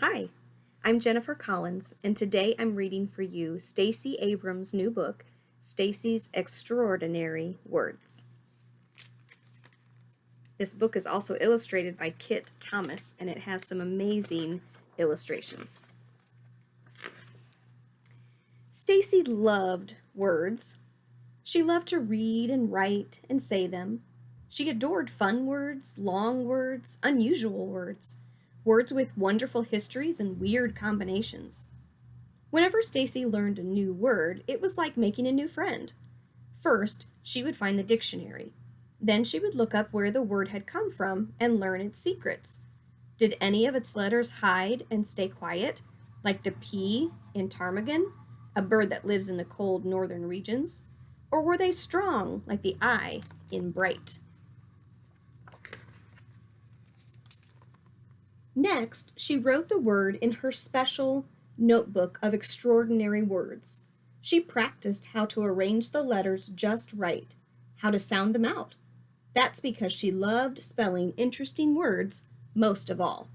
Hi, I'm Jennifer Collins, and today I'm reading for you Stacey Abrams' new book, Stacey's Extraordinary Words. This book is also illustrated by Kit Thomas, and it has some amazing illustrations. Stacey loved words. She loved to read and write and say them. She adored fun words, long words, unusual words, words with wonderful histories and weird combinations. Whenever Stacey learned a new word, it was like making a new friend. First, she would find the dictionary. Then she would look up where the word had come from and learn its secrets. Did any of its letters hide and stay quiet, like the P in ptarmigan, a bird that lives in the cold northern regions? Or were they strong, like the I in bright? Next, she wrote the word in her special notebook of extraordinary words. She practiced how to arrange the letters just right, how to sound them out. That's because she loved spelling interesting words most of all.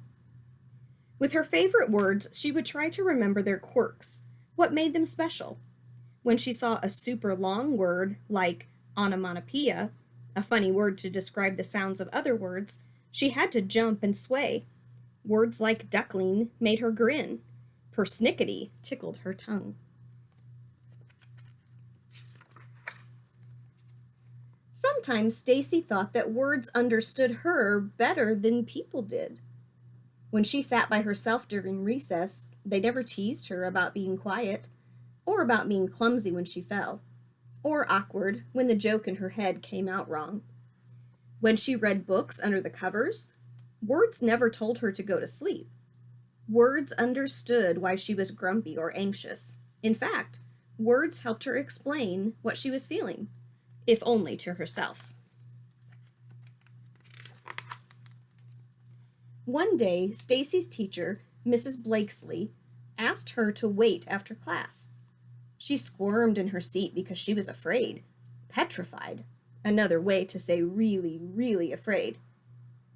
With her favorite words, she would try to remember their quirks, what made them special. When she saw a super long word like onomatopoeia, a funny word to describe the sounds of other words, she had to jump and sway. Words like duckling made her grin. Persnickety tickled her tongue. Sometimes Stacey thought that words understood her better than people did. When she sat by herself during recess, they never teased her about being quiet, or about being clumsy when she fell, or awkward when the joke in her head came out wrong. When she read books under the covers, words never told her to go to sleep. Words understood why she was grumpy or anxious. In fact, words helped her explain what she was feeling, if only to herself. One day, Stacey's teacher, Mrs. Blakesley, asked her to wait after class. She squirmed in her seat because she was afraid, petrified, another way to say really, really afraid.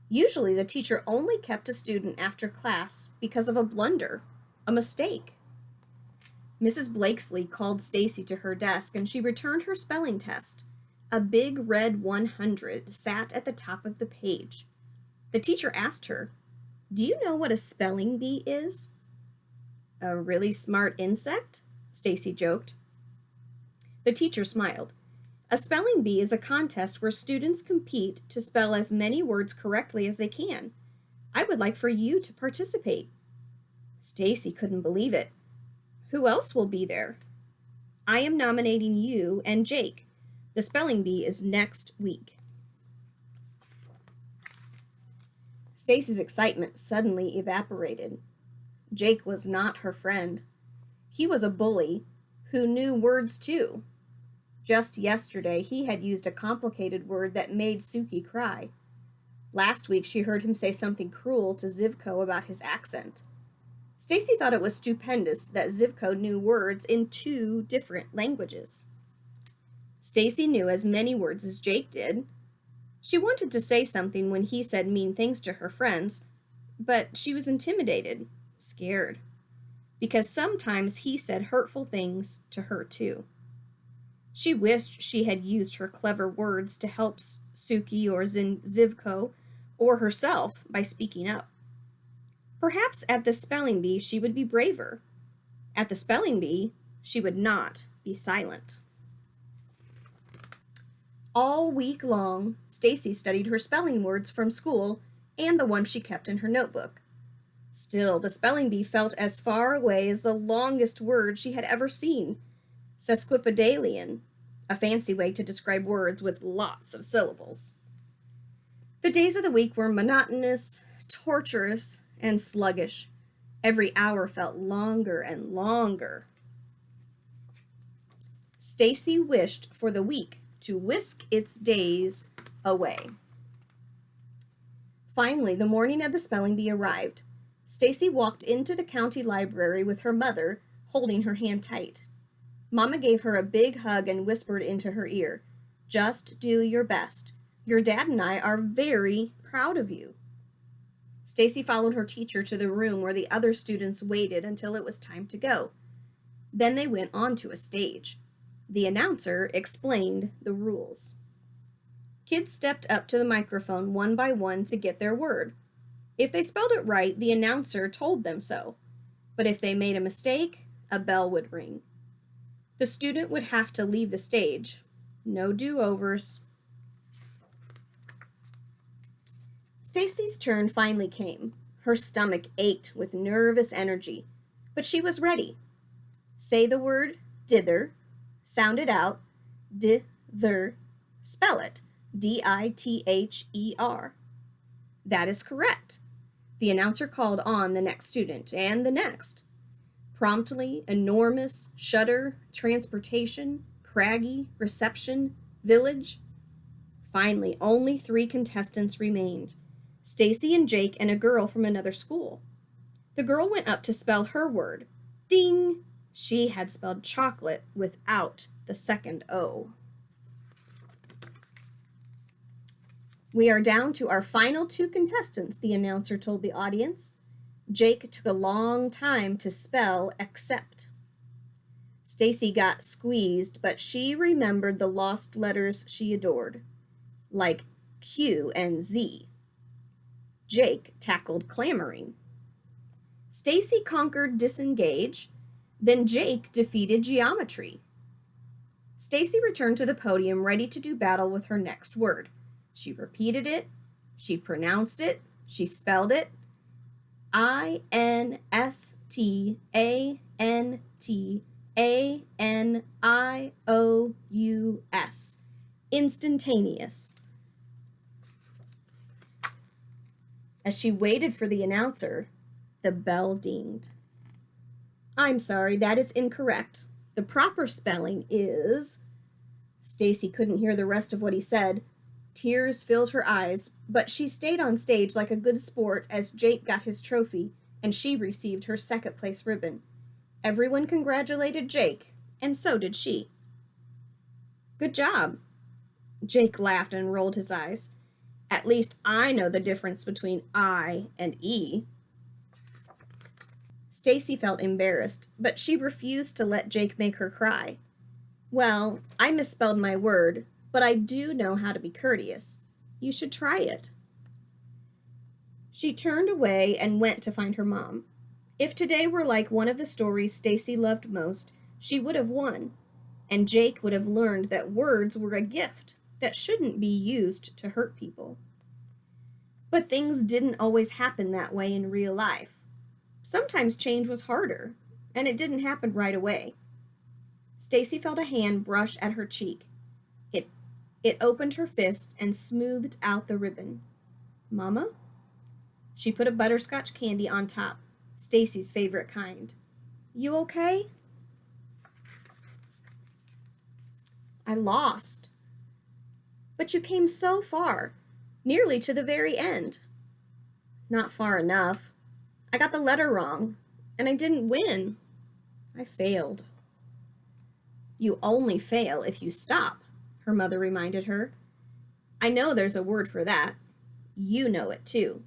Usually the teacher only kept a student after class because of a blunder, a mistake. Mrs. Blakesley called Stacey to her desk and she returned her spelling test. A big red 100 sat at the top of the page. The teacher asked her, "Do you know what a spelling bee is?" "A really smart insect?" Stacey joked. The teacher smiled. A spelling bee is a contest where students compete to spell as many words correctly as they can. I would like for you to participate. Stacey couldn't believe it. Who else will be there? I am nominating you and Jake. The spelling bee is next week. Stacey's excitement suddenly evaporated. Jake was not her friend. He was a bully who knew words too. Just yesterday, he had used a complicated word that made Suki cry. Last week, she heard him say something cruel to Zivko about his accent. Stacey thought it was stupendous that Zivko knew words in 2 different languages. Stacey knew as many words as Jake did. She wanted to say something when he said mean things to her friends, but she was intimidated, scared, because sometimes he said hurtful things to her too. She wished she had used her clever words to help Suki or Zivko or herself by speaking up. Perhaps at the spelling bee she would be braver. At the spelling bee, she would not be silent. All week long, Stacey studied her spelling words from school and the ones she kept in her notebook. Still, the spelling bee felt as far away as the longest word she had ever seen. Sesquipedalian, a fancy way to describe words with lots of syllables. The days of the week were monotonous, torturous, and sluggish. Every hour felt longer and longer. Stacey wished for the week to whisk its days away. Finally, the morning of the spelling bee arrived. Stacey walked into the county library with her mother, holding her hand tight. Mama gave her a big hug and whispered into her ear, "Just do your best. Your dad and I are very proud of you." Stacey followed her teacher to the room where the other students waited until it was time to go. Then they went on to a stage. The announcer explained the rules. Kids stepped up to the microphone one by one to get their word. If they spelled it right, the announcer told them so. But if they made a mistake, a bell would ring. The student would have to leave the stage. No do-overs. Stacey's turn finally came. Her stomach ached with nervous energy, but she was ready. Say the word dither, sound it out, dither, spell it, dither. That is correct. The announcer called on the next student and the next. Promptly, enormous, shutter, transportation, craggy, reception, village. Finally, only 3 contestants remained. Stacey and Jake and a girl from another school. The girl went up to spell her word. Ding! She had spelled chocolate without the second O. We are down to our final 2 contestants, the announcer told the audience. Jake took a long time to spell accept. Stacey got squeezed, but she remembered the lost letters she adored, like Q and Z. Jake tackled clamoring. Stacey conquered disengage, then Jake defeated geometry. Stacey returned to the podium ready to do battle with her next word. She repeated it, she pronounced it, she spelled it. INSTANTANIOUS. Instantaneous. As she waited for the announcer, the bell dinged. I'm sorry, that is incorrect. The proper spelling is... Stacey couldn't hear the rest of what he said. Tears filled her eyes, but she stayed on stage like a good sport as Jake got his trophy and she received her second-place ribbon. Everyone congratulated Jake, and so did she. Good job. Jake laughed and rolled his eyes. At least I know the difference between I and E. Stacey felt embarrassed, but she refused to let Jake make her cry. Well, I misspelled my word, but I do know how to be courteous. You should try it. She turned away and went to find her mom. If today were like one of the stories Stacey loved most, she would have won, and Jake would have learned that words were a gift that shouldn't be used to hurt people. But things didn't always happen that way in real life. Sometimes change was harder, and it didn't happen right away. Stacey felt a hand brush at her cheek. It opened her fist and smoothed out the ribbon. Mama? She put a butterscotch candy on top, Stacey's favorite kind. You okay? I lost. But you came so far, nearly to the very end. Not far enough. I got the letter wrong, and I didn't win. I failed. You only fail if you stop, her mother reminded her. I know there's a word for that. You know it too.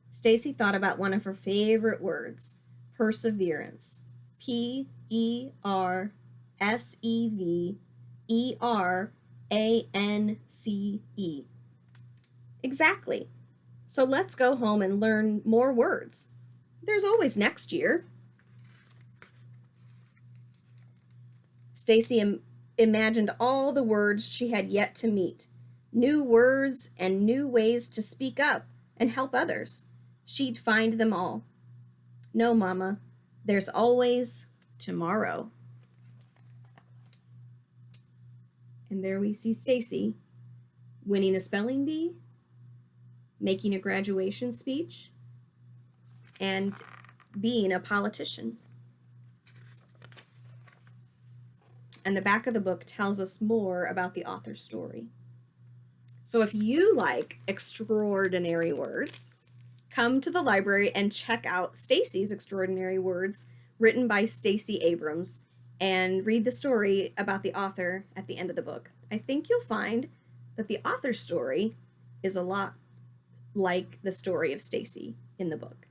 Stacey thought about one of her favorite words, perseverance. Perseverance. Exactly. So let's go home and learn more words. There's always next year. Stacey imagined all the words she had yet to meet, new words and new ways to speak up and help others. She'd find them all. No, Mama, there's always tomorrow. And there we see Stacey winning a spelling bee, making a graduation speech, and being a politician. And the back of the book tells us more about the author's story. So if you like extraordinary words, come to the library and check out Stacey's Extraordinary Words, written by Stacey Abrams, and read the story about the author at the end of the book. I think you'll find that the author's story is a lot like the story of Stacey in the book.